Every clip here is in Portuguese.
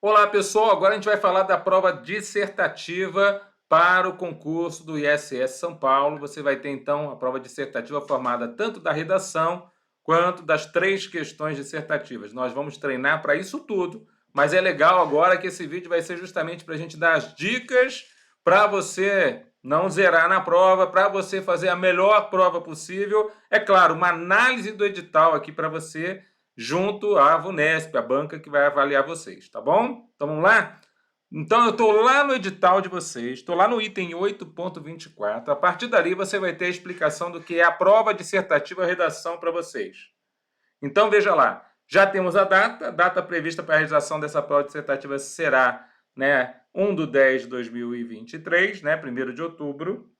Olá, pessoal. Agora a gente vai falar da prova dissertativa para o concurso do ISS São Paulo. Você vai ter, então, a prova dissertativa formada tanto da redação quanto das 3 questões dissertativas. Nós vamos treinar para isso tudo, mas é legal agora que esse vídeo vai ser justamente para a gente dar as dicas para você não zerar na prova, para você fazer a melhor prova possível. É claro, uma análise do edital aqui para você, junto à VUNESP, a banca que vai avaliar vocês, tá bom? Então vamos lá? Então eu estou lá no edital de vocês, estou lá no item 8.24. A partir dali você vai ter a explicação do que é a prova dissertativa redação para vocês. Então veja lá, já temos a data prevista para a realização dessa prova dissertativa será 1/10/2023, 1º de outubro,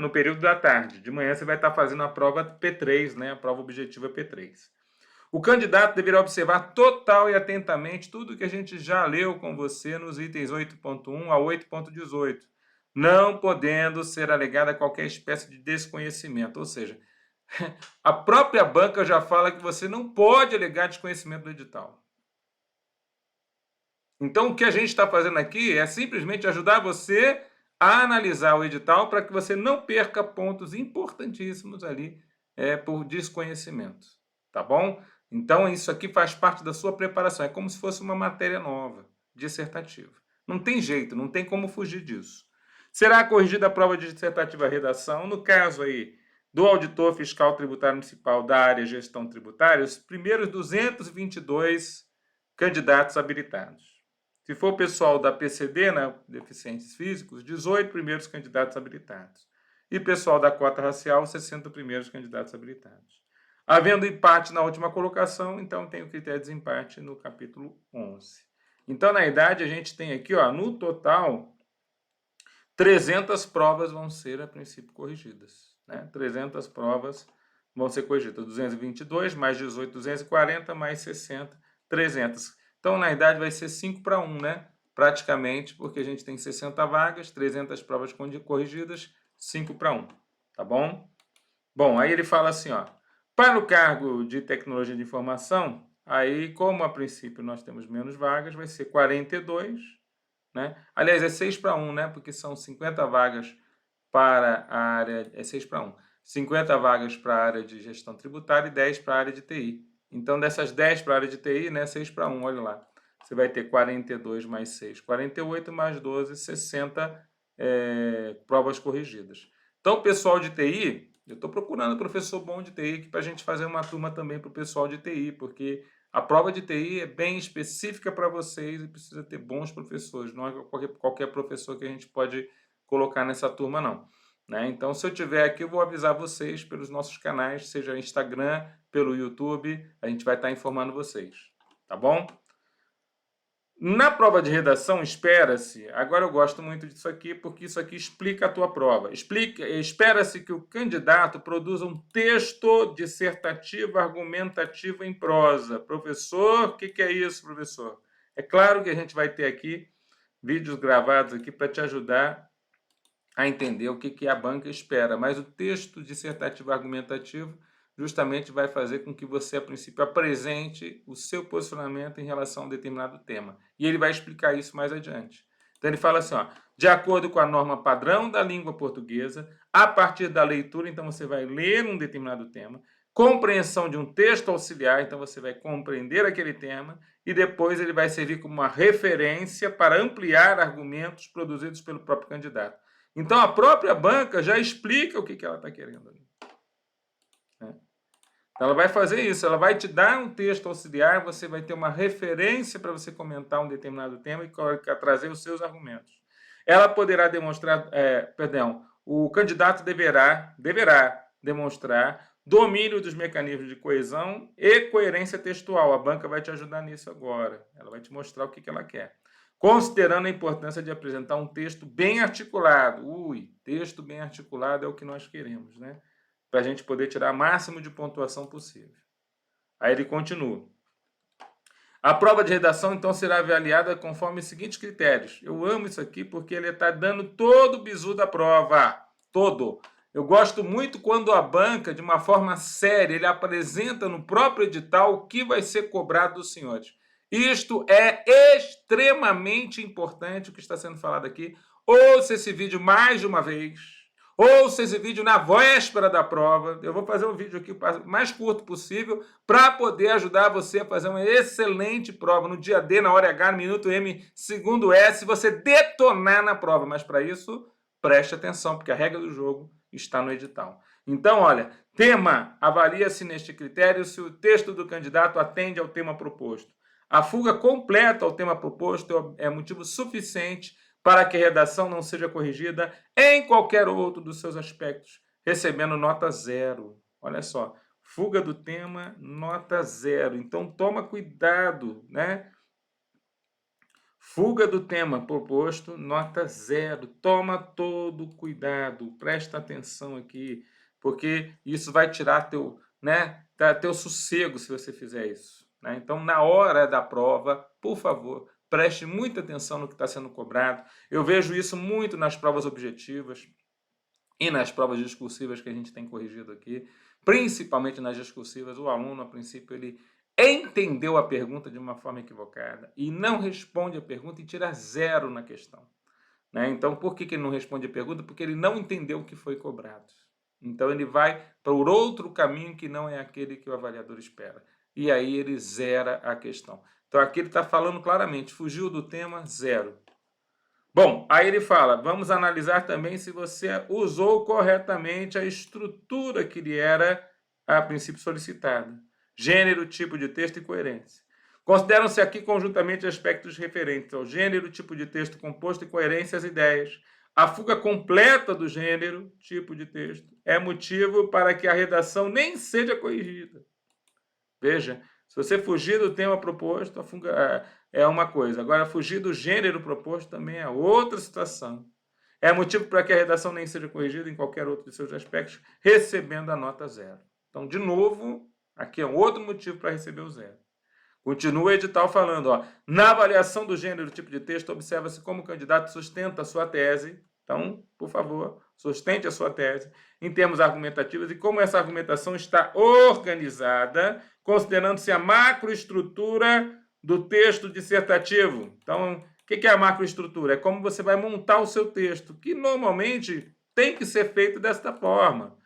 no período da tarde. De manhã você vai estar fazendo a prova P3, a prova objetiva P3. O candidato deverá observar total e atentamente tudo que a gente já leu com você nos itens 8.1 a 8.18, não podendo ser alegada qualquer espécie de desconhecimento. Ou seja, a própria banca já fala que você não pode alegar desconhecimento do edital. Então, o que a gente está fazendo aqui é simplesmente ajudar você a analisar o edital para que você não perca pontos importantíssimos ali por desconhecimento. Tá bom? Então, isso aqui faz parte da sua preparação. É como se fosse uma matéria nova, dissertativa. Não tem jeito, não tem como fugir disso. Será corrigida a prova de dissertativa redação. No caso aí do auditor fiscal tributário municipal da área gestão tributária, os primeiros 222 candidatos habilitados. Se for o pessoal da PCD, deficientes físicos, 18 primeiros candidatos habilitados. E pessoal da cota racial, 60 primeiros candidatos habilitados. Havendo empate na última colocação, então tem o critério de desempate no capítulo 11. Então, na idade, a gente tem aqui, no total, 300 provas vão ser, a princípio, corrigidas. 300 provas vão ser corrigidas. 222, mais 18, 240, mais 60, 300. Então, na idade, vai ser 5-1, praticamente, porque a gente tem 60 vagas, 300 provas corrigidas, 5-1, tá bom? Bom, aí ele fala assim, para o cargo de tecnologia de informação, aí, como a princípio nós temos menos vagas, vai ser 42, Aliás, é 6-1, porque são 50 vagas para a área, é 6-1. 50 vagas para a área de gestão tributária e 10 para a área de TI. Então, dessas 10 para a área de TI, 6-1, olha lá. Você vai ter 42 mais 6, 48 mais 12, 60 provas corrigidas. Então, o pessoal de TI, eu estou procurando professor bom de TI para a gente fazer uma turma também para o pessoal de TI, porque a prova de TI é bem específica para vocês e precisa ter bons professores. Não é qualquer professor que a gente pode colocar nessa turma, não. Então, se eu tiver aqui, eu vou avisar vocês pelos nossos canais, seja Instagram, pelo YouTube, a gente vai estar informando vocês, tá bom? Na prova de redação, espera-se, agora eu gosto muito disso aqui, porque isso aqui explica a tua prova. Espera-se que o candidato produza um texto dissertativo argumentativo em prosa. Professor, o que é isso, professor? É claro que a gente vai ter aqui vídeos gravados aqui para te ajudar a entender o que a banca espera, mas o texto dissertativo argumentativo justamente vai fazer com que você, a princípio, apresente o seu posicionamento em relação a um determinado tema. E ele vai explicar isso mais adiante. Então, ele fala assim, de acordo com a norma padrão da língua portuguesa, a partir da leitura, então, você vai ler um determinado tema, compreensão de um texto auxiliar, então, você vai compreender aquele tema, e depois ele vai servir como uma referência para ampliar argumentos produzidos pelo próprio candidato. Então, a própria banca já explica o que ela está querendo ali. Ela vai fazer isso, ela vai te dar um texto auxiliar, você vai ter uma referência para você comentar um determinado tema e trazer os seus argumentos. Ela poderá demonstrar, o candidato deverá demonstrar domínio dos mecanismos de coesão e coerência textual. A banca vai te ajudar nisso agora. Ela vai te mostrar o que ela quer. Considerando a importância de apresentar um texto bem articulado. Texto bem articulado é o que nós queremos, para a gente poder tirar o máximo de pontuação possível. Aí ele continua. A prova de redação, então, será avaliada conforme os seguintes critérios. Eu amo isso aqui porque ele está dando todo o bizu da prova. Todo. Eu gosto muito quando a banca, de uma forma séria, ele apresenta no próprio edital o que vai ser cobrado dos senhores. Isto é extremamente importante o que está sendo falado aqui. Ouça esse vídeo mais de uma vez. Ouça esse vídeo na véspera da prova. Eu vou fazer um vídeo aqui o mais curto possível para poder ajudar você a fazer uma excelente prova no dia D, na hora H, no minuto M, segundo S, você detonar na prova. Mas para isso, preste atenção, porque a regra do jogo está no edital. Então, olha, tema, avalia-se neste critério se o texto do candidato atende ao tema proposto. A fuga completa ao tema proposto é motivo suficiente para que a redação não seja corrigida em qualquer outro dos seus aspectos, recebendo nota 0. Olha só, fuga do tema, nota 0. Então, toma cuidado, né? Fuga do tema proposto, nota 0. Toma todo cuidado, presta atenção aqui, porque isso vai tirar teu sossego se você fizer isso, né? Então, na hora da prova, por favor, preste muita atenção no que está sendo cobrado. Eu vejo isso muito nas provas objetivas e nas provas discursivas que a gente tem corrigido aqui, principalmente nas discursivas. O aluno, a princípio, ele entendeu a pergunta de uma forma equivocada e não responde a pergunta e tira 0 na questão, né? Então, por que ele não responde a pergunta? Porque ele não entendeu o que foi cobrado. Então, ele vai por outro caminho que não é aquele que o avaliador espera. E aí ele zera a questão. Então, aqui ele está falando claramente, fugiu do tema, 0. Bom, aí ele fala, vamos analisar também se você usou corretamente a estrutura que lhe era, a princípio, solicitada. Gênero, tipo de texto e coerência. Consideram-se aqui conjuntamente aspectos referentes ao gênero, tipo de texto composto e coerência às ideias. A fuga completa do gênero, tipo de texto, é motivo para que a redação nem seja corrigida. Veja, se você fugir do tema proposto, a fuga é uma coisa. Agora, fugir do gênero proposto também é outra situação. É motivo para que a redação nem seja corrigida em qualquer outro de seus aspectos, recebendo a nota 0. Então, de novo, aqui é um outro motivo para receber o 0. Continua o edital falando, ó, na avaliação do gênero tipo de texto, observa-se como o candidato sustenta a sua tese. Então, por favor, sustente a sua tese em termos argumentativos e como essa argumentação está organizada, considerando-se a macroestrutura do texto dissertativo. Então, o que é a macroestrutura? É como você vai montar o seu texto, que normalmente tem que ser feito desta forma,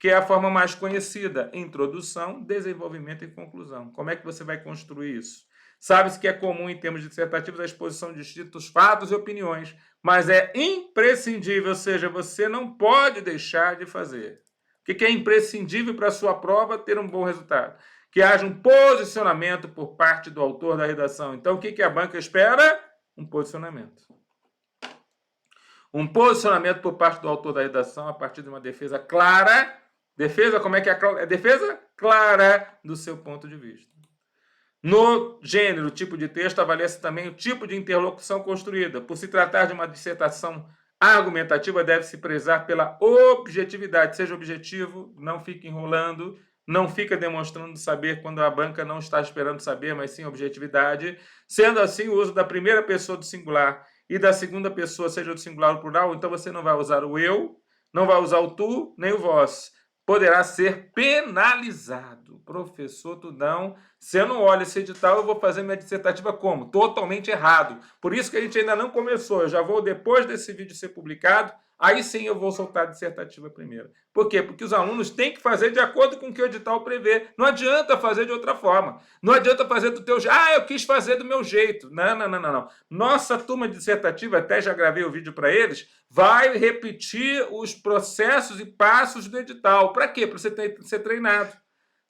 que é a forma mais conhecida, introdução, desenvolvimento e conclusão. Como é que você vai construir isso? Sabe-se que é comum em termos dissertativos a exposição de distintos fatos e opiniões, mas é imprescindível, ou seja, você não pode deixar de fazer. O que é imprescindível para a sua prova ter um bom resultado? Que haja um posicionamento por parte do autor da redação. Então, o que a banca espera? Um posicionamento. Um posicionamento por parte do autor da redação a partir de uma defesa clara. Defesa, como é que é a defesa? Clara do seu ponto de vista. No gênero, tipo de texto, avalia-se também o tipo de interlocução construída. Por se tratar de uma dissertação argumentativa, deve-se prezar pela objetividade. Seja objetivo, não fique enrolando, não fica demonstrando saber quando a banca não está esperando saber, mas sim objetividade. Sendo assim, o uso da primeira pessoa do singular e da segunda pessoa, seja do singular ou plural, então você não vai usar o eu, não vai usar o tu, nem o vós. Poderá ser penalizado. Professor Tudão, se eu não olho esse edital, eu vou fazer minha dissertativa como? Totalmente errado. Por isso que a gente ainda não começou. Eu já vou, depois desse vídeo ser publicado, aí sim eu vou soltar a dissertativa primeiro. Por quê? Porque os alunos têm que fazer de acordo com o que o edital prevê. Não adianta fazer de outra forma. Não adianta fazer do teu jeito. Ah, eu quis fazer do meu jeito. Não. Nossa turma de dissertativa, até já gravei o vídeo para eles, vai repetir os processos e passos do edital. Para quê? Para você ser treinado.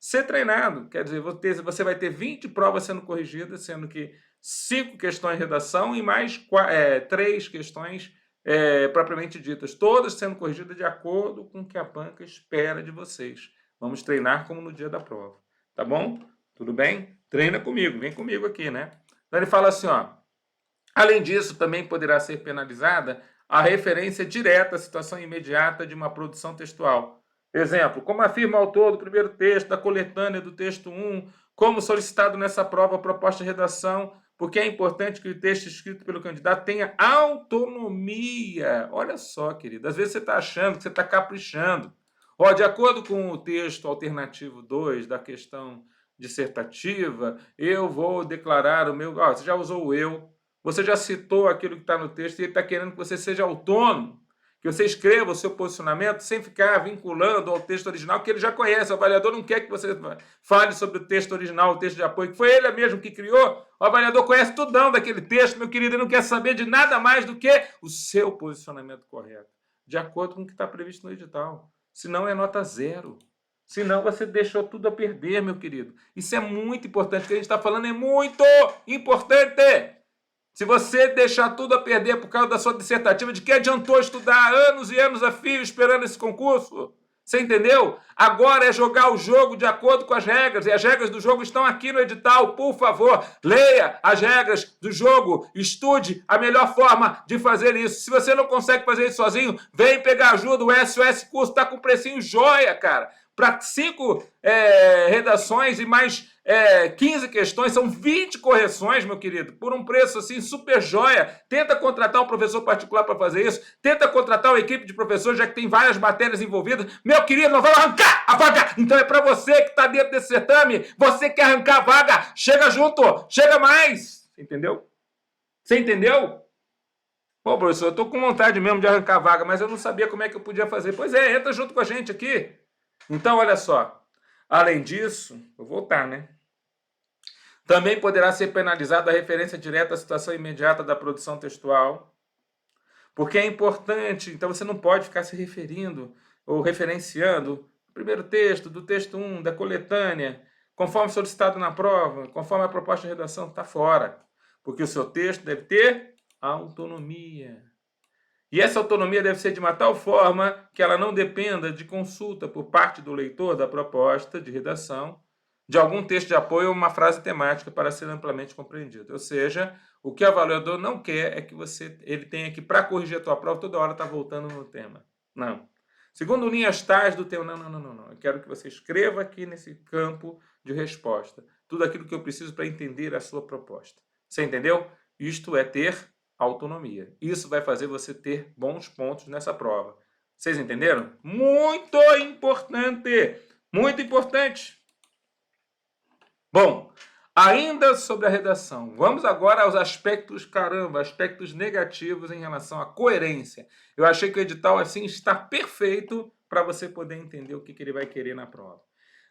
Ser treinado, quer dizer, você vai ter 20 provas sendo corrigidas, sendo que 5 questões de redação e mais 3 questões propriamente ditas, todas sendo corrigidas de acordo com o que a banca espera de vocês. Vamos treinar como no dia da prova, tá bom? Tudo bem? Treina comigo, vem comigo aqui, né? Então ele fala assim, ó, além disso, também poderá ser penalizada a referência direta à situação imediata de uma produção textual. Exemplo, como afirma o autor do primeiro texto, da coletânea do texto 1, como solicitado nessa prova proposta de redação, porque é importante que o texto escrito pelo candidato tenha autonomia. Olha só, querido, às vezes você está achando que você está caprichando. Ó, de acordo com o texto alternativo 2 da questão dissertativa, eu vou declarar o meu... Ó, você já usou o eu. Você já citou aquilo que está no texto e ele está querendo que você seja autônomo, que você escreva o seu posicionamento sem ficar vinculando ao texto original, que ele já conhece. O avaliador não quer que você fale sobre o texto original, o texto de apoio, que foi ele mesmo que criou. O avaliador conhece tudão daquele texto, meu querido, e não quer saber de nada mais do que o seu posicionamento correto, de acordo com o que está previsto no edital. Senão é nota 0. Senão você deixou tudo a perder, meu querido. Isso é muito importante. O que a gente está falando é muito importante. Se você deixar tudo a perder por causa da sua dissertativa, de que adiantou estudar anos e anos a fio esperando esse concurso? Você entendeu? Agora é jogar o jogo de acordo com as regras, e as regras do jogo estão aqui no edital. Por favor, leia as regras do jogo, estude a melhor forma de fazer isso. Se você não consegue fazer isso sozinho, vem pegar ajuda. O SOS Curso está com precinho joia, cara. Para 5 redações e mais 15 questões, são 20 correções, meu querido, por um preço assim super joia. Tenta contratar um professor particular para fazer isso, tenta contratar uma equipe de professores, já que tem várias matérias envolvidas. Meu querido, não vai arrancar a vaga! Então é para você que está dentro desse certame, você quer arrancar a vaga, chega junto, chega mais! Entendeu? Você entendeu? Pô, professor, eu estou com vontade mesmo de arrancar a vaga, mas eu não sabia como é que eu podia fazer. Pois é, entra junto com a gente aqui. Então, olha só, além disso, vou voltar, né? Também poderá ser penalizada a referência direta à situação imediata da produção textual, porque é importante, então você não pode ficar se referindo ou referenciando o primeiro texto, do texto 1, da coletânea, conforme solicitado na prova, conforme a proposta de redação, está fora, porque o seu texto deve ter autonomia. E essa autonomia deve ser de uma tal forma que ela não dependa de consulta por parte do leitor da proposta de redação, de algum texto de apoio ou uma frase temática para ser amplamente compreendido. Ou seja, o que o avaliador não quer é que ele tenha que, para corrigir a tua prova, toda hora tá voltando no tema. Não. Segundo linhas tais do tema, não. Eu quero que você escreva aqui nesse campo de resposta tudo aquilo que eu preciso para entender a sua proposta. Você entendeu? Isto é ter autonomia. Isso vai fazer você ter bons pontos nessa prova. Vocês entenderam? Muito importante! Muito importante! Bom, ainda sobre a redação, vamos agora aos aspectos, aspectos negativos em relação à coerência. Eu achei que o edital assim está perfeito para você poder entender o que ele vai querer na prova.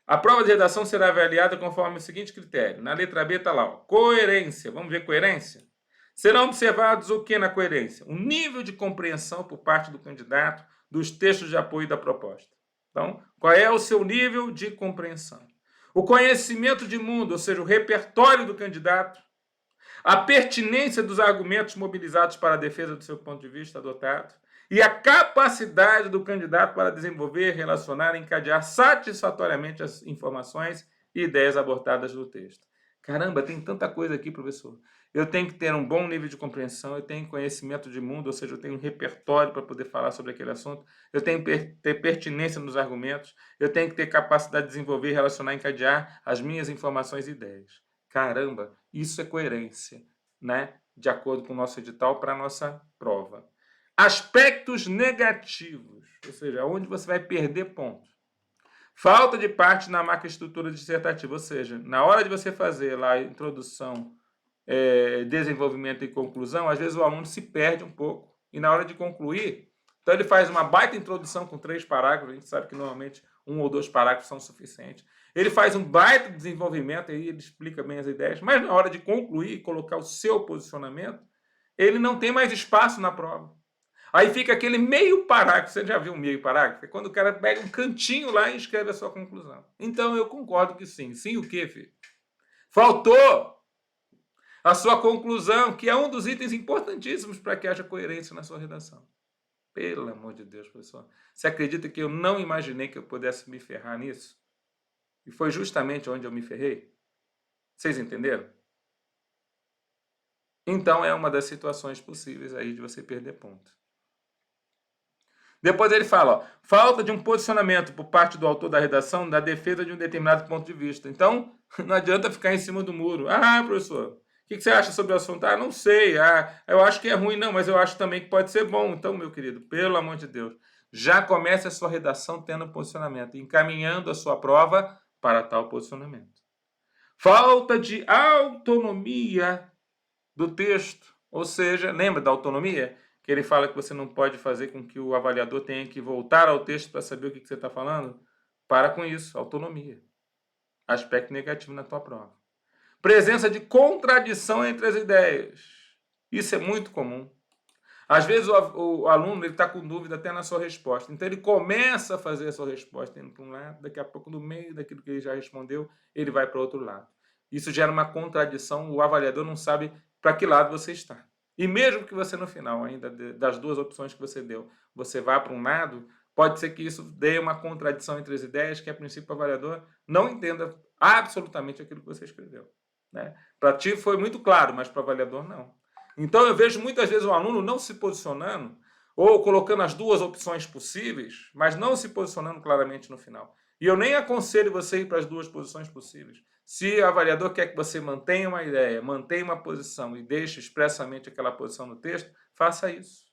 A prova de redação será avaliada conforme o seguinte critério. Na letra B está lá, ó, coerência. Vamos ver coerência? Serão observados o que na coerência? O nível de compreensão por parte do candidato dos textos de apoio da proposta. Então, qual é o seu nível de compreensão? O conhecimento de mundo, ou seja, o repertório do candidato, a pertinência dos argumentos mobilizados para a defesa do seu ponto de vista adotado e a capacidade do candidato para desenvolver, relacionar e encadear satisfatoriamente as informações e ideias abordadas no texto. Caramba, tem tanta coisa aqui, professor. Eu tenho que ter um bom nível de compreensão, eu tenho conhecimento de mundo, ou seja, eu tenho um repertório para poder falar sobre aquele assunto, eu tenho que ter pertinência nos argumentos, eu tenho que ter capacidade de desenvolver, relacionar e encadear as minhas informações e ideias. Caramba, isso é coerência, né? De acordo com o nosso edital para a nossa prova. Aspectos negativos, ou seja, onde você vai perder pontos. Falta de parte na macroestrutura dissertativa, ou seja, na hora de você fazer lá a introdução, desenvolvimento e conclusão, às vezes o aluno se perde um pouco. E na hora de concluir, então ele faz uma baita introdução com 3 parágrafos, a gente sabe que normalmente 1 ou 2 parágrafos são suficientes. Ele faz um baita desenvolvimento, aí ele explica bem as ideias, mas na hora de concluir e colocar o seu posicionamento, ele não tem mais espaço na prova. Aí fica aquele meio parágrafo, você já viu um meio parágrafo? É quando o cara pega um cantinho lá e escreve a sua conclusão. Então eu concordo que sim. Sim o quê, filho? Faltou a sua conclusão, que é um dos itens importantíssimos para que haja coerência na sua redação. Pelo amor de Deus, professor. Você acredita que eu não imaginei que eu pudesse me ferrar nisso? E foi justamente onde eu me ferrei? Vocês entenderam? Então é uma das situações possíveis aí de você perder ponto. Depois ele fala, ó, falta de um posicionamento por parte do autor da redação da defesa de um determinado ponto de vista. Então, não adianta ficar em cima do muro. Ah, professor, o que você acha sobre o assunto? Ah, não sei. Ah, eu acho que é ruim. Não, mas eu acho também que pode ser bom. Então, meu querido, pelo amor de Deus, já comece a sua redação tendo posicionamento, encaminhando a sua prova para tal posicionamento. Falta de autonomia do texto. Ou seja, lembra da autonomia? Que ele fala que você não pode fazer com que o avaliador tenha que voltar ao texto para saber o que você está falando? Para com isso, autonomia. Aspecto negativo na tua prova. Presença de contradição entre as ideias. Isso é muito comum. Às vezes o aluno está com dúvida até na sua resposta. Então ele começa a fazer a sua resposta indo para um lado, daqui a pouco, no meio daquilo que ele já respondeu, ele vai para o outro lado. Isso gera uma contradição, o avaliador não sabe para que lado você está. E mesmo que você no final, ainda das duas opções que você deu, você vá para um lado, pode ser que isso dê uma contradição entre as ideias, que a princípio o avaliador não entenda absolutamente aquilo que você escreveu. Né? Para ti foi muito claro, mas para o avaliador não. Então eu vejo muitas vezes o aluno não se posicionando ou colocando as duas opções possíveis, mas não se posicionando claramente no final. E eu nem aconselho você ir para as duas posições possíveis. Se o avaliador quer que você mantenha uma ideia, mantenha uma posição e deixe expressamente aquela posição no texto, faça isso.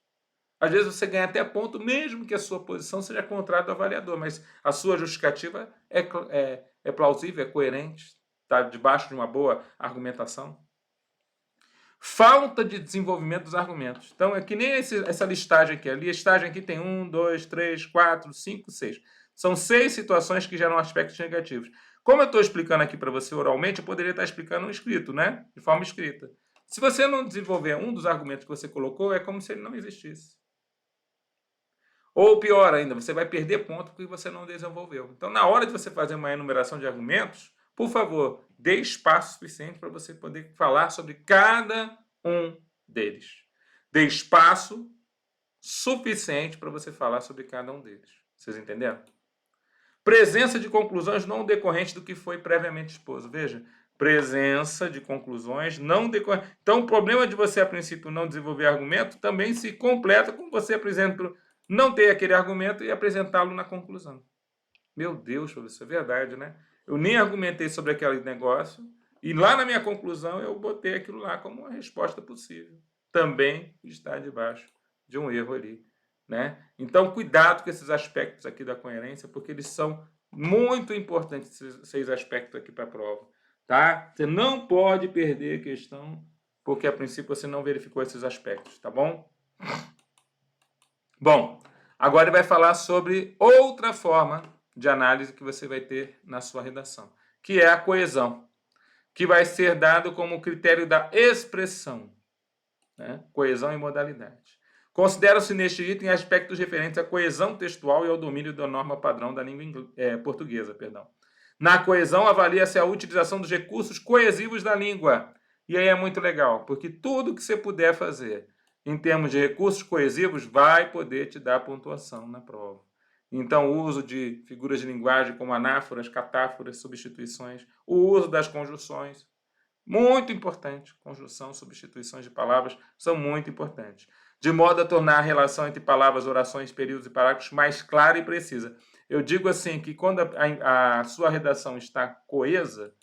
Às vezes você ganha até ponto, mesmo que a sua posição seja contrária do avaliador, mas a sua justificativa é plausível, é coerente, está debaixo de uma boa argumentação. Falta de desenvolvimento dos argumentos. Então, é que nem essa listagem aqui. A listagem aqui tem 1, 2, 3, 4, 5, 6. São 6 situações que geram aspectos negativos. Como eu estou explicando aqui para você oralmente, eu poderia estar explicando escrito, né? De forma escrita. Se você não desenvolver um dos argumentos que você colocou, é como se ele não existisse. Ou pior ainda, você vai perder ponto porque você não desenvolveu. Então, na hora de você fazer uma enumeração de argumentos, por favor, dê espaço suficiente para você poder falar sobre cada um deles. Dê espaço suficiente para você falar sobre cada um deles. Vocês entenderam? Presença de conclusões não decorrentes do que foi previamente exposto. Veja, presença de conclusões não decorrentes. Então, o problema de você, a princípio, não desenvolver argumento também se completa com você, por exemplo, não ter aquele argumento e apresentá-lo na conclusão. Meu Deus, professor, é verdade, né? Eu nem argumentei sobre aquele negócio e lá na minha conclusão eu botei aquilo lá como uma resposta possível. Também está debaixo de um erro ali, né? Então, cuidado com esses aspectos aqui da coerência, porque eles são muito importantes, esses 6 aspectos aqui para a prova, tá? Você não pode perder a questão, porque a princípio você não verificou esses aspectos, tá bom? Bom, agora ele vai falar sobre outra forma de análise que você vai ter na sua redação, que é a coesão, que vai ser dado como critério da expressão, né? Coesão e modalidade. Consideram-se neste item aspectos referentes à coesão textual e ao domínio da norma padrão da língua portuguesa. Na coesão, avalia-se a utilização dos recursos coesivos da língua. E aí é muito legal, porque tudo que você puder fazer em termos de recursos coesivos vai poder te dar pontuação na prova. Então, o uso de figuras de linguagem como anáforas, catáforas, substituições, o uso das conjunções, muito importante. Conjunção, substituições de palavras são muito importantes. De modo a tornar a relação entre palavras, orações, períodos e parágrafos mais clara e precisa. Eu digo assim que quando a sua redação está coesa,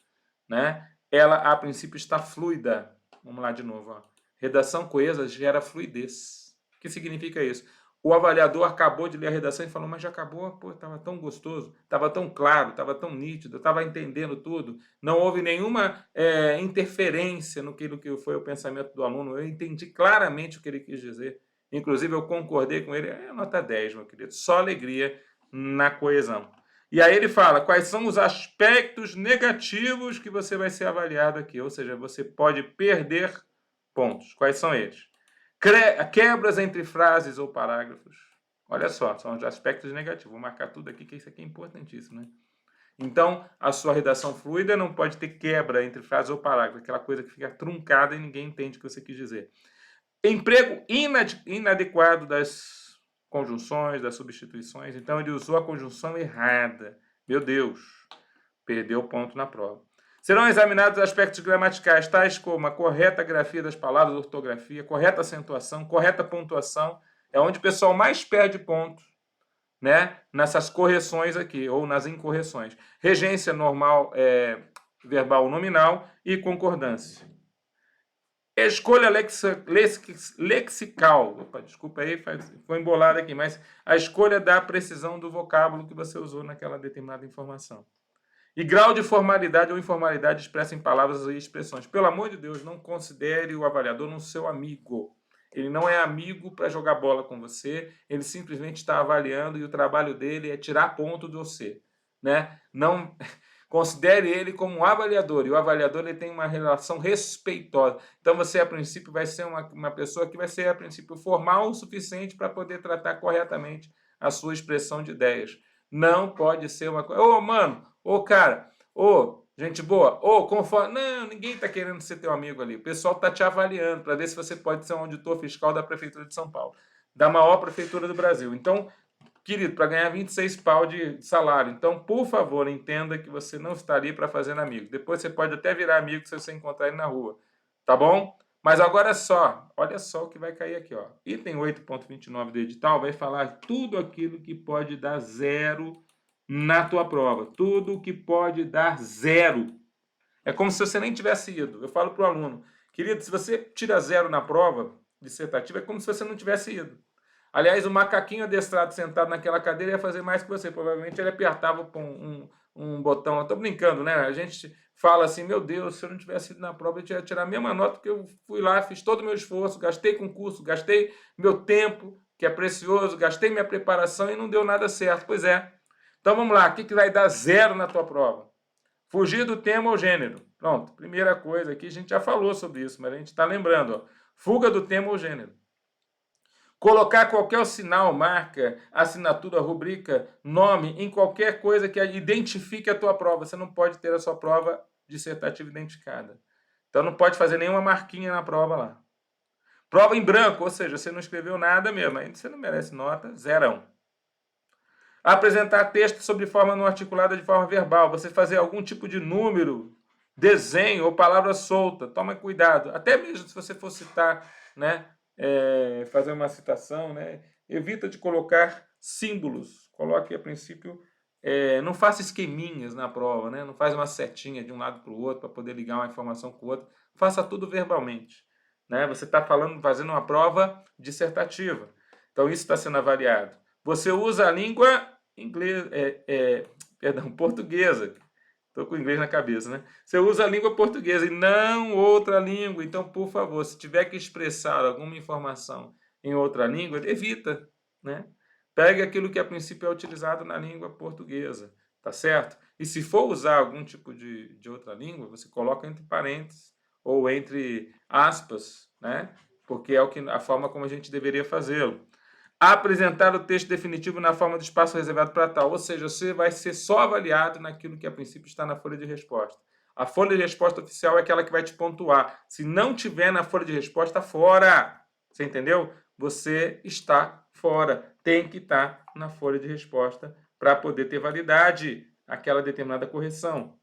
né, ela a princípio está fluida. Vamos lá de novo. Ó. Redação coesa gera fluidez. O que significa isso? O avaliador acabou de ler a redação e falou, mas já acabou? Pô, estava tão gostoso, estava tão claro, estava tão nítido, estava entendendo tudo. Não houve nenhuma interferência no que foi o pensamento do aluno. Eu entendi claramente o que ele quis dizer. Inclusive, eu concordei com ele. É nota 10, meu querido. Só alegria na coesão. E aí ele fala quais são os aspectos negativos que você vai ser avaliado aqui. Ou seja, você pode perder pontos. Quais são eles? Quebras entre frases ou parágrafos. Olha só, são os aspectos negativos. Vou marcar tudo aqui, que isso aqui é importantíssimo, né? Então, a sua redação fluida não pode ter quebra entre frases ou parágrafos, aquela coisa que fica truncada e ninguém entende o que você quis dizer. Emprego inadequado das conjunções, das substituições. Então, ele usou a conjunção errada. Meu Deus, perdeu o ponto na prova. Serão examinados aspectos gramaticais, tais como a correta grafia das palavras, ortografia, correta acentuação, correta pontuação. É onde o pessoal mais perde pontos, né? Nessas correções aqui, ou nas incorreções. Regência normal, verbal nominal e concordância. Escolha lexical. Opa, desculpa aí, foi embolado aqui, mas a escolha da precisão do vocábulo que você usou naquela determinada informação. E grau de formalidade ou informalidade expressa em palavras e expressões. Pelo amor de Deus, não considere o avaliador um seu amigo. Ele não é amigo para jogar bola com você, ele simplesmente está avaliando e o trabalho dele é tirar ponto de você, né? Não considere ele como um avaliador, e o avaliador ele tem uma relação respeitosa. Então você, a princípio, vai ser uma pessoa que vai ser, a princípio, formal o suficiente para poder tratar corretamente a sua expressão de ideias. Não pode ser uma coisa, ô mano, ô cara, ô gente boa, ô conforme. Não, ninguém está querendo ser teu amigo ali. O pessoal está te avaliando para ver se você pode ser um auditor fiscal da Prefeitura de São Paulo, da maior prefeitura do Brasil. Então, querido, para ganhar 26 pau de salário. Então, por favor, entenda que você não está ali para fazer amigos. Depois você pode até virar amigo se você encontrar ele na rua. Tá bom? Mas agora só, olha só o que vai cair aqui, ó. Item 8.29 do edital vai falar tudo aquilo que pode dar zero na tua prova. Tudo que pode dar zero. É como se você nem tivesse ido. Eu falo para o aluno, querido, se você tira zero na prova dissertativa, é como se você não tivesse ido. Aliás, o macaquinho adestrado sentado naquela cadeira ia fazer mais que você. Provavelmente ele apertava um botão. Eu estou brincando, né? A gente fala assim, meu Deus, se eu não tivesse ido na prova, eu ia tirar a mesma nota, porque eu fui lá, fiz todo o meu esforço, gastei com curso, gastei meu tempo, que é precioso, gastei minha preparação e não deu nada certo. Pois é. Então vamos lá, o que vai dar zero na tua prova? Fugir do tema ou gênero. Pronto, primeira coisa aqui, a gente já falou sobre isso, mas a gente está lembrando. Ó, fuga do tema ou gênero. Colocar qualquer sinal, marca, assinatura, rubrica, nome em qualquer coisa que identifique a tua prova. Você não pode ter a sua prova dissertativa identificada. Então não pode fazer nenhuma marquinha na prova lá. Prova em branco, ou seja, você não escreveu nada mesmo, aí você não merece nota, zerão. Apresentar texto sobre forma não articulada de forma verbal. Você fazer algum tipo de número, desenho ou palavra solta. Toma cuidado. Até mesmo se você for citar, né? Fazer uma citação, né? Evita de colocar símbolos. Coloque, a princípio, não faça esqueminhas na prova, né? Não faz uma setinha de um lado para o outro para poder ligar uma informação com o outro. Faça tudo verbalmente, né? Você está fazendo uma prova dissertativa. Então, isso está sendo avaliado. Você usa a língua inglês, portuguesa. Estou com o inglês na cabeça, né? Você usa a língua portuguesa e não outra língua. Então, por favor, se tiver que expressar alguma informação em outra língua, evita, né? Pegue aquilo que a princípio é utilizado na língua portuguesa, tá certo? E se for usar algum tipo de outra língua, você coloca entre parênteses ou entre aspas, né? Porque é a forma como a gente deveria fazê-lo. Apresentar o texto definitivo na forma do espaço reservado para tal. Ou seja, você vai ser só avaliado naquilo que a princípio está na folha de resposta. A folha de resposta oficial é aquela que vai te pontuar. Se não tiver na folha de resposta, fora. Você entendeu? Você está fora. Tem que estar na folha de resposta para poder ter validade aquela determinada correção.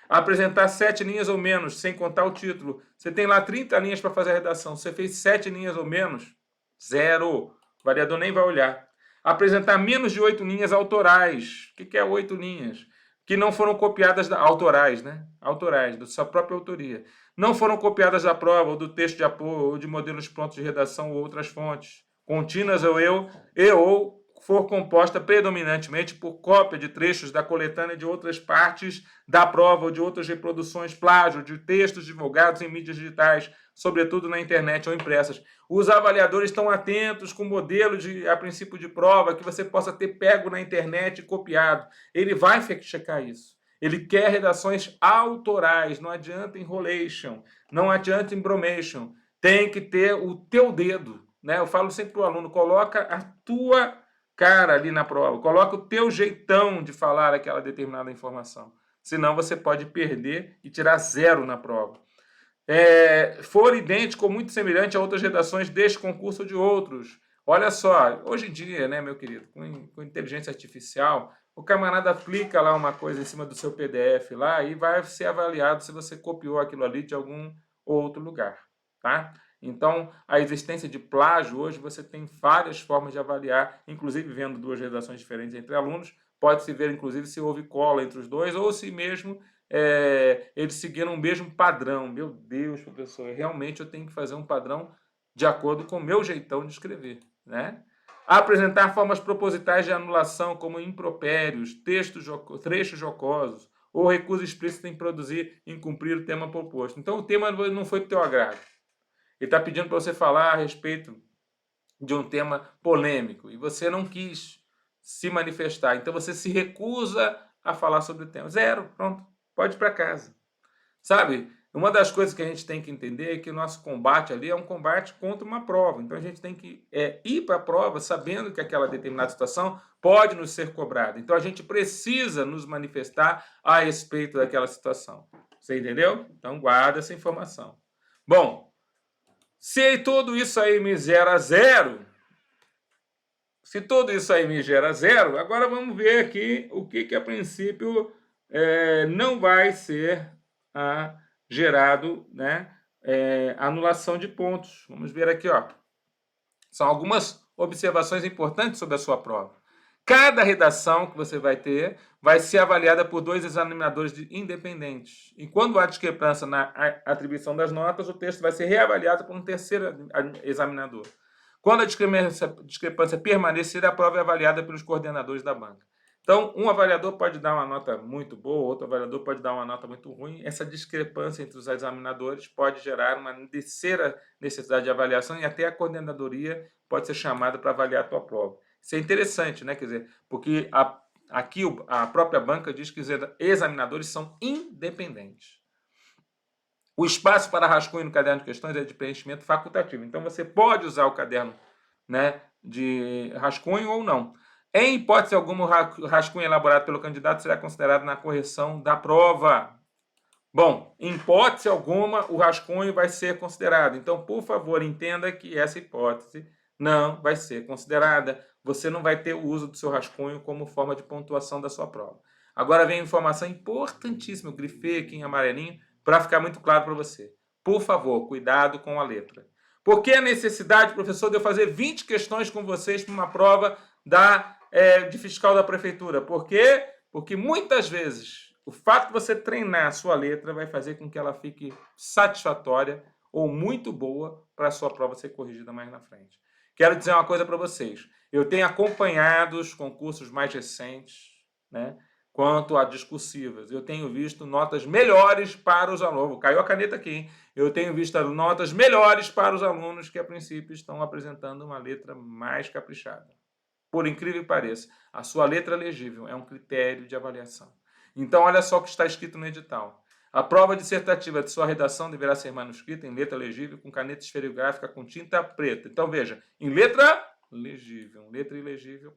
Apresentar 7 linhas ou menos, sem contar o título. Você tem lá 30 linhas para fazer a redação. Você fez 7 linhas ou menos? Zero. O variador nem vai olhar. Apresentar menos de 8 linhas autorais. O que é 8 linhas? Que não foram copiadas autorais, né? Autorais, da sua própria autoria. Não foram copiadas da prova, ou do texto de apoio, ou de modelos prontos de redação, ou outras fontes. Contínuas ou for composta predominantemente por cópia de trechos da coletânea de outras partes da prova ou de outras reproduções, plágio de textos divulgados em mídias digitais, sobretudo na internet ou impressas. Os avaliadores estão atentos com o modelo a princípio de prova que você possa ter pego na internet e copiado. Ele vai checar isso. Ele quer redações autorais, não adianta enrolation, não adianta embromation. Tem que ter o teu dedo, né? Eu falo sempre para o aluno, coloca a tua cara ali na prova, coloca o teu jeitão de falar aquela determinada informação. Senão você pode perder e tirar zero na prova. For idêntico ou muito semelhante a outras redações deste concurso ou de outros. Olha só, hoje em dia, né, meu querido, com inteligência artificial, o camarada aplica lá uma coisa em cima do seu PDF lá e vai ser avaliado se você copiou aquilo ali de algum outro lugar, tá? Então, a existência de plágio, hoje você tem várias formas de avaliar, inclusive vendo duas redações diferentes entre alunos, pode-se ver, inclusive, se houve cola entre os dois ou se mesmo eles seguiram o mesmo padrão. Meu Deus, professor, realmente eu tenho que fazer um padrão de acordo com o meu jeitão de escrever, né? Apresentar formas propositais de anulação, como impropérios, trechos jocosos, ou recusa explícita em produzir, em cumprir o tema proposto. Então, o tema não foi do teu agrado. Ele está pedindo para você falar a respeito de um tema polêmico e você não quis se manifestar. Então, você se recusa a falar sobre o tema. 0, pronto, pode ir para casa. Sabe? Uma das coisas que a gente tem que entender é que o nosso combate ali é um combate contra uma prova. Então a gente tem que ir para a prova sabendo que aquela determinada situação pode nos ser cobrada. Então a gente precisa nos manifestar a respeito daquela situação. Você entendeu? Então guarda essa informação. Bom, se tudo isso aí me gera 0, se tudo isso aí me gera 0, agora vamos ver aqui o que a princípio não vai ser gerado, né, anulação de pontos. Vamos ver aqui, ó. São algumas observações importantes sobre a sua prova. Cada redação que você vai ter vai ser avaliada por 2 examinadores independentes. E quando há discrepância na atribuição das notas, o texto vai ser reavaliado por um terceiro examinador. Quando a discrepância permanecer, a prova é avaliada pelos coordenadores da banca. Então, um avaliador pode dar uma nota muito boa, outro avaliador pode dar uma nota muito ruim. Essa discrepância entre os examinadores pode gerar uma terceira necessidade de avaliação e até a coordenadoria pode ser chamada para avaliar a tua prova. Isso é interessante, né? Quer dizer, porque aqui a própria banca diz que os examinadores são independentes. O espaço para rascunho no caderno de questões é de preenchimento facultativo. Então, você pode usar o caderno, né, de rascunho ou não. Em hipótese alguma, o rascunho elaborado pelo candidato será considerado na correção da prova. Bom, em hipótese alguma, o rascunho vai ser considerado. Então, por favor, entenda que essa hipótese não vai ser considerada. Você não vai ter o uso do seu rascunho como forma de pontuação da sua prova. Agora vem informação importantíssima, eu grifei aqui em amarelinho, para ficar muito claro para você. Por favor, cuidado com a letra. Por que a necessidade, professor, de eu fazer 20 questões com vocês para uma prova de fiscal da prefeitura? Por quê? Porque muitas vezes o fato de você treinar a sua letra vai fazer com que ela fique satisfatória ou muito boa para a sua prova ser corrigida mais na frente. Quero dizer uma coisa para vocês. Eu tenho acompanhado os concursos mais recentes, né, quanto a discursivas. Eu tenho visto notas melhores para os alunos. Caiu a caneta aqui, hein? Eu tenho visto notas melhores para os alunos que, a princípio, estão apresentando uma letra mais caprichada. Por incrível que pareça, a sua letra legível é um critério de avaliação. Então, olha só o que está escrito no edital. A prova dissertativa de sua redação deverá ser manuscrita em letra legível com caneta esferográfica com tinta preta. Então, veja, em letra legível, letra ilegível,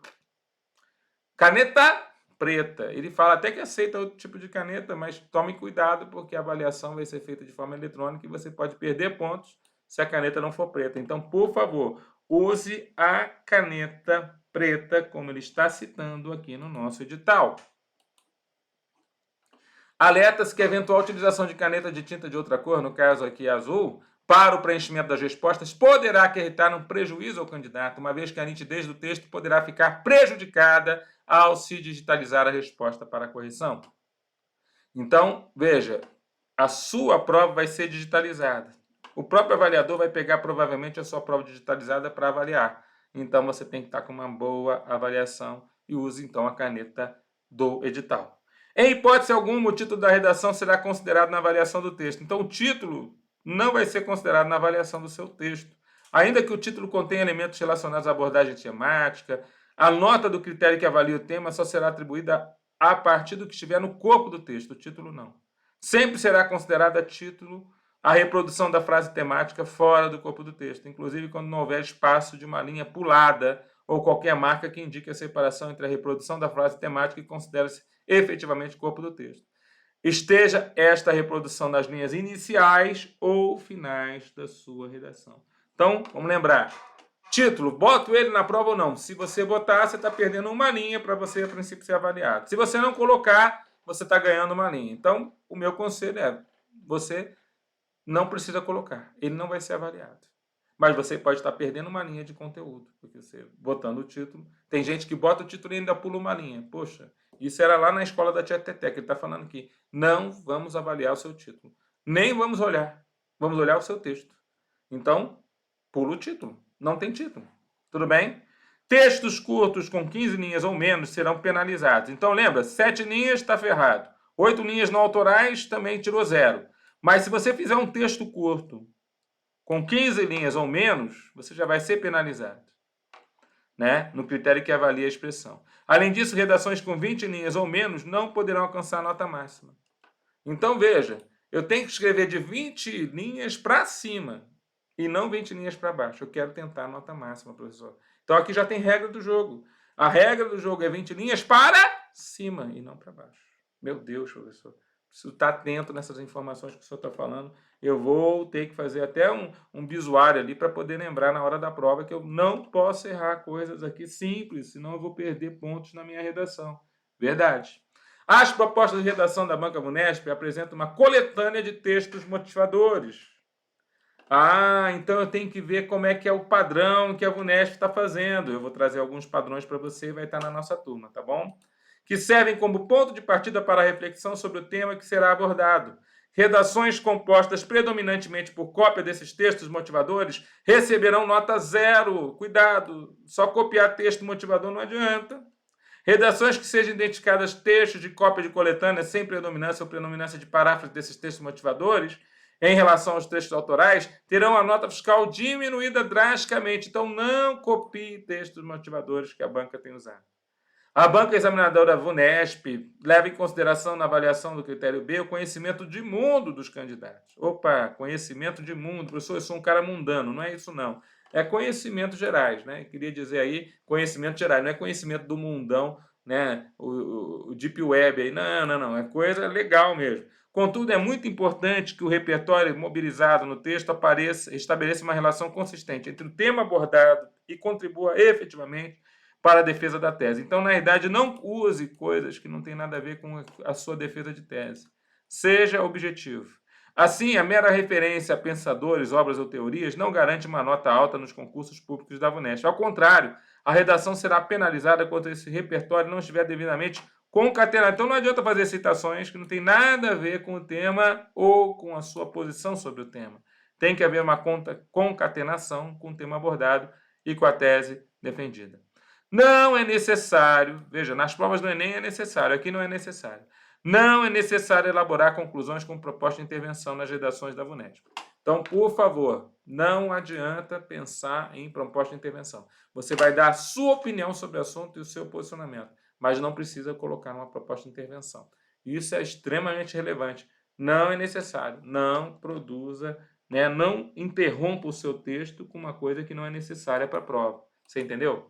caneta preta. Ele fala até que aceita outro tipo de caneta, mas tome cuidado porque a avaliação vai ser feita de forma eletrônica e você pode perder pontos se a caneta não for preta. Então, por favor, use a caneta preta, como ele está citando aqui no nosso edital. Alerta-se que a eventual utilização de caneta de tinta de outra cor, no caso aqui azul, para o preenchimento das respostas, poderá acarretar um prejuízo ao candidato, uma vez que a nitidez do texto poderá ficar prejudicada ao se digitalizar a resposta para a correção. Então, veja, a sua prova vai ser digitalizada. O próprio avaliador vai pegar provavelmente a sua prova digitalizada para avaliar. Então, você tem que estar com uma boa avaliação e use, então, a caneta do edital. Em hipótese alguma, o título da redação será considerado na avaliação do texto. Então, o título não vai ser considerado na avaliação do seu texto. Ainda que o título contenha elementos relacionados à abordagem temática, a nota do critério que avalia o tema só será atribuída a partir do que estiver no corpo do texto, o título não. Sempre será considerada título a reprodução da frase temática fora do corpo do texto, inclusive quando não houver espaço de uma linha pulada ou qualquer marca que indique a separação entre a reprodução da frase temática e considere-se efetivamente o corpo do texto. Esteja esta reprodução nas linhas iniciais ou finais da sua redação. Então, vamos lembrar. Título, boto ele na prova ou não? Se você botar, você está perdendo uma linha para você, a princípio, ser avaliado. Se você não colocar, você está ganhando uma linha. Então, o meu conselho é, você não precisa colocar. Ele não vai ser avaliado. Mas você pode estar perdendo uma linha de conteúdo, porque você, botando o título... Tem gente que bota o título e ainda pula uma linha. Poxa, isso era lá na escola da Tia Teté, que ele está falando aqui. Não vamos avaliar o seu título. Nem vamos olhar. Vamos olhar o seu texto. Então, pula o título. Não tem título. Tudo bem? Textos curtos com 15 linhas ou menos serão penalizados. Então, lembra, 7 linhas está ferrado. 8 linhas não autorais também tirou 0. Mas se você fizer um texto curto com 15 linhas ou menos, você já vai ser penalizado, né? No critério que avalia a expressão. Além disso, redações com 20 linhas ou menos não poderão alcançar a nota máxima. Então, veja, eu tenho que escrever de 20 linhas para cima e não 20 linhas para baixo. Eu quero tentar a nota máxima, professor. Então, aqui já tem regra do jogo. A regra do jogo é 20 linhas para cima e não para baixo. Meu Deus, professor. Preciso estar atento nessas informações que o senhor está falando. Eu vou ter que fazer até um visuário ali para poder lembrar na hora da prova que eu não posso errar coisas aqui simples, senão eu vou perder pontos na minha redação. Verdade. As propostas de redação da Banca VUNESP apresentam uma coletânea de textos motivadores. Então eu tenho que ver como é que é o padrão que a VUNESP está fazendo. Eu vou trazer alguns padrões para você e vai estar na nossa turma, tá bom? Que servem como ponto de partida para a reflexão sobre o tema que será abordado. Redações compostas predominantemente por cópia desses textos motivadores receberão nota 0. Cuidado, só copiar texto motivador não adianta. Redações que sejam identificadas textos de cópia de coletânea sem predominância ou predominância de paráfrase desses textos motivadores, em relação aos textos autorais, terão a nota fiscal diminuída drasticamente. Então, não copie textos motivadores que a banca tem usado. A banca examinadora VUNESP leva em consideração na avaliação do critério B o conhecimento de mundo dos candidatos. Opa, conhecimento de mundo. Professor, eu sou um cara mundano. Não é isso, não. É conhecimentos gerais, né? Queria dizer aí conhecimento gerais. Não é conhecimento do mundão, né? O Deep Web aí. Não. É coisa legal mesmo. Contudo, é muito importante que o repertório mobilizado no texto estabeleça uma relação consistente entre o tema abordado e contribua efetivamente para a defesa da tese. Então, na verdade, não use coisas que não têm nada a ver com a sua defesa de tese. Seja objetivo. Assim, a mera referência a pensadores, obras ou teorias não garante uma nota alta nos concursos públicos da VUNESP. Ao contrário, a redação será penalizada quando esse repertório não estiver devidamente concatenado. Então, não adianta fazer citações que não tem nada a ver com o tema ou com a sua posição sobre o tema. Tem que haver uma concatenação com o tema abordado e com a tese defendida. Não é necessário, veja, nas provas do Enem é necessário, aqui não é necessário. Não é necessário elaborar conclusões com proposta de intervenção nas redações da VUNESP. Então, por favor, não adianta pensar em proposta de intervenção. Você vai dar a sua opinião sobre o assunto e o seu posicionamento, mas não precisa colocar uma proposta de intervenção. Isso é extremamente relevante. Não é necessário. Não produza, né, não interrompa o seu texto com uma coisa que não é necessária para a prova. Você entendeu?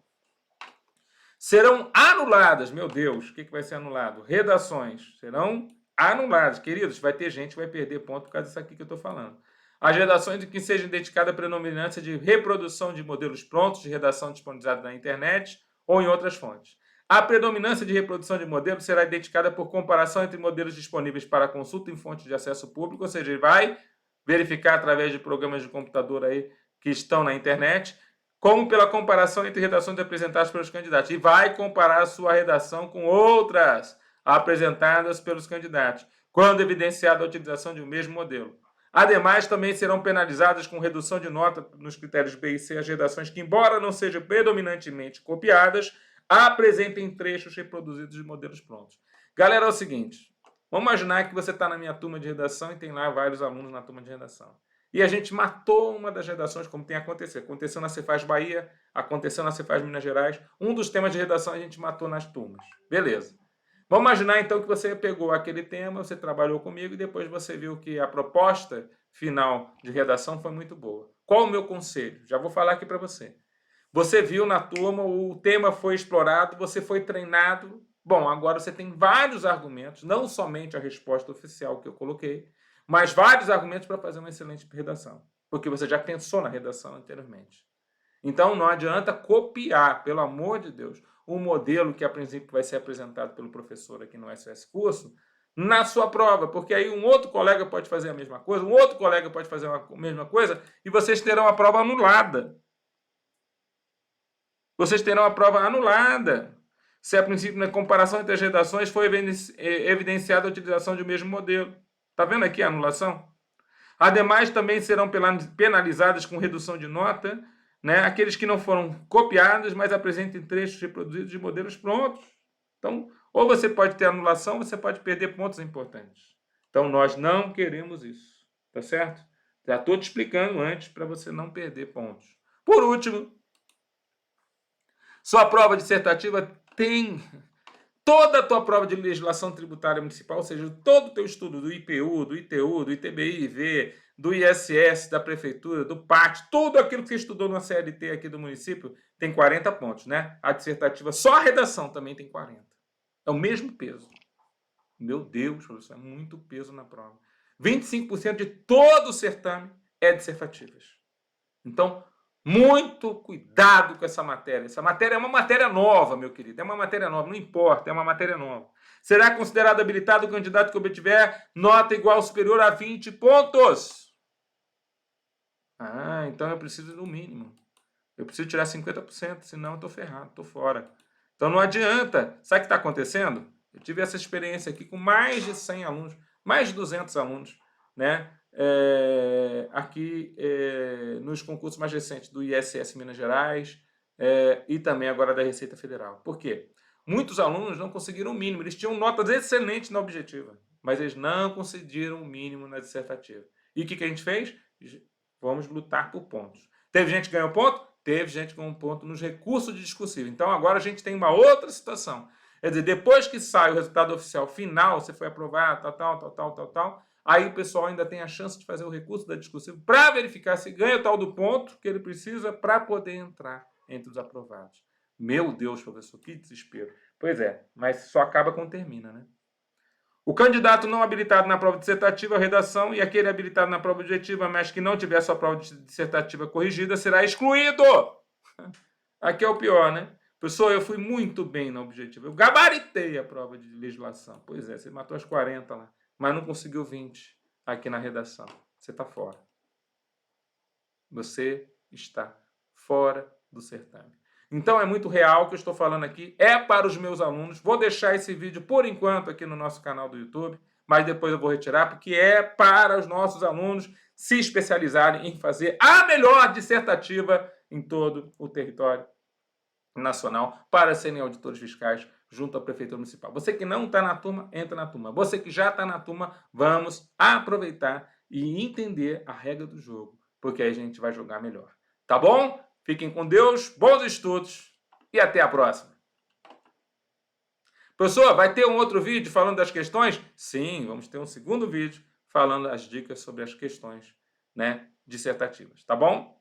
Serão anuladas, meu Deus, o que vai ser anulado? Redações serão anuladas. Queridos, vai ter gente que vai perder ponto por causa disso aqui que eu estou falando. As redações de que seja identificada a predominância de reprodução de modelos prontos de redação disponibilizados na internet ou em outras fontes. A predominância de reprodução de modelos será identificada por comparação entre modelos disponíveis para consulta em fontes de acesso público, ou seja, ele vai verificar através de programas de computador aí que estão na internet, como pela comparação entre redações apresentadas pelos candidatos. E vai comparar a sua redação com outras apresentadas pelos candidatos, quando evidenciada a utilização de um mesmo modelo. Ademais, também serão penalizadas com redução de nota nos critérios B e C as redações que, embora não sejam predominantemente copiadas, apresentem trechos reproduzidos de modelos prontos. Galera, é o seguinte, vamos imaginar que você está na minha turma de redação e tem lá vários alunos na turma de redação. E a gente matou uma das redações, como tem acontecido. Aconteceu na Cefaz Bahia, aconteceu na Cefaz Minas Gerais. Um dos temas de redação a gente matou nas turmas. Beleza. Vamos imaginar, então, que você pegou aquele tema, você trabalhou comigo e depois você viu que a proposta final de redação foi muito boa. Qual o meu conselho? Já vou falar aqui para você. Você viu na turma, o tema foi explorado, você foi treinado. Bom, agora você tem vários argumentos, não somente a resposta oficial que eu coloquei, mas vários argumentos para fazer uma excelente redação, porque você já pensou na redação anteriormente. Então, não adianta copiar, pelo amor de Deus, um modelo que, a princípio, vai ser apresentado pelo professor aqui no SOS Curso, na sua prova, porque aí um outro colega pode fazer a mesma coisa, um outro colega pode fazer a mesma coisa, e vocês terão a prova anulada. Vocês terão a prova anulada, se, a princípio, na comparação entre as redações, foi evidenciada a utilização de um mesmo modelo. Está vendo aqui a anulação? Ademais, também serão penalizadas com redução de nota, né, aqueles que não foram copiados, mas apresentem trechos reproduzidos de modelos prontos. Então, Ou você pode ter anulação, você pode perder pontos importantes. Então, nós não queremos isso, tá certo? Já estou te explicando antes para você não perder pontos. Por último, sua prova dissertativa tem toda a tua prova de legislação tributária municipal, ou seja, todo o teu estudo do IPU, do ITU, do ITBI-IV, do ISS, da prefeitura, do PAT, tudo aquilo que você estudou na CLT aqui do município, tem 40 pontos, né? A dissertativa, só a redação também tem 40. É o mesmo peso. Meu Deus, professor, é muito peso na prova. 25% de todo o certame é dissertativas. Então, muito cuidado com essa matéria. Essa matéria é uma matéria nova, meu querido. É uma matéria nova, não importa, é uma matéria nova. Será considerado habilitado o candidato que obtiver nota igual ou superior a 20 pontos. Ah, então eu preciso do mínimo. Eu preciso tirar 50%, senão eu estou ferrado, estou fora. Então não adianta. Sabe o que está acontecendo? Eu tive essa experiência aqui com mais de 100 alunos, mais de 200 alunos, né? Aqui nos concursos mais recentes do ISS Minas Gerais e também agora da Receita Federal. Por quê? Muitos alunos não conseguiram o mínimo. Eles tinham notas excelentes na objetiva, mas eles não conseguiram o mínimo na dissertativa. E o que a gente fez? Vamos lutar por pontos. Teve gente que ganhou ponto? Teve gente que ganhou ponto nos recursos de discursivo. Então agora a gente tem uma outra situação. Quer dizer, depois que sai o resultado oficial final, você foi aprovado, tal, aí o pessoal ainda tem a chance de fazer o recurso da discursiva para verificar se ganha o tal do ponto que ele precisa para poder entrar entre os aprovados. Meu Deus, professor, que desespero. Pois é, mas só acaba quando termina, né? O candidato não habilitado na prova dissertativa, redação, e aquele habilitado na prova objetiva, mas que não tiver sua prova dissertativa corrigida, será excluído. Aqui é o pior, né? Professor, eu fui muito bem na objetiva. Eu gabaritei a prova de legislação. Pois é, você matou as 40 lá, mas não conseguiu 20 aqui na redação. Você está fora. Você está fora do certame. Então é muito real o que eu estou falando aqui. É para os meus alunos. Vou deixar esse vídeo por enquanto aqui no nosso canal do YouTube, mas depois eu vou retirar, porque é para os nossos alunos se especializarem em fazer a melhor dissertativa em todo o território nacional para serem auditores fiscais junto à Prefeitura Municipal. Você que não está na turma, entra na turma. Você que já está na turma, vamos aproveitar e entender a regra do jogo, porque aí a gente vai jogar melhor. Tá bom? Fiquem com Deus, bons estudos e até a próxima. Professor, vai ter um outro vídeo falando das questões? Sim, vamos ter um segundo vídeo falando as dicas sobre as questões, né, dissertativas. Tá bom?